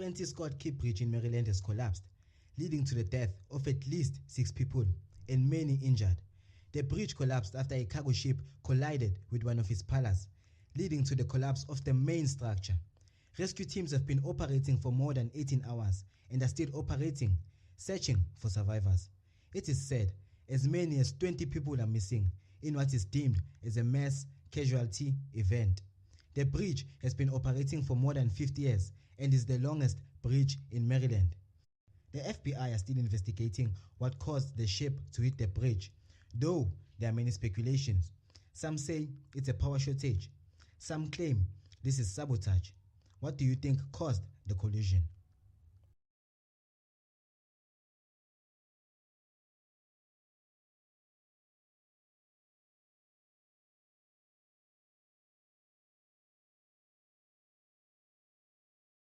Francis Scott Key Bridge in Maryland has collapsed, leading to the death of at least 6 people and many injured. The bridge collapsed after a cargo ship collided with one of its pillars, leading to the collapse of the main structure. Rescue teams have been operating for more than 18 hours and are still operating, searching for survivors. It is said as many as 20 people are missing in what is deemed as a mass casualty event. The bridge has been operating for more than 50 years and is the longest bridge in Maryland. The FBI are still investigating what caused the ship to hit the bridge, though there are many speculations. Some say it's a power shortage. Some claim this is sabotage. What do you think caused the collision?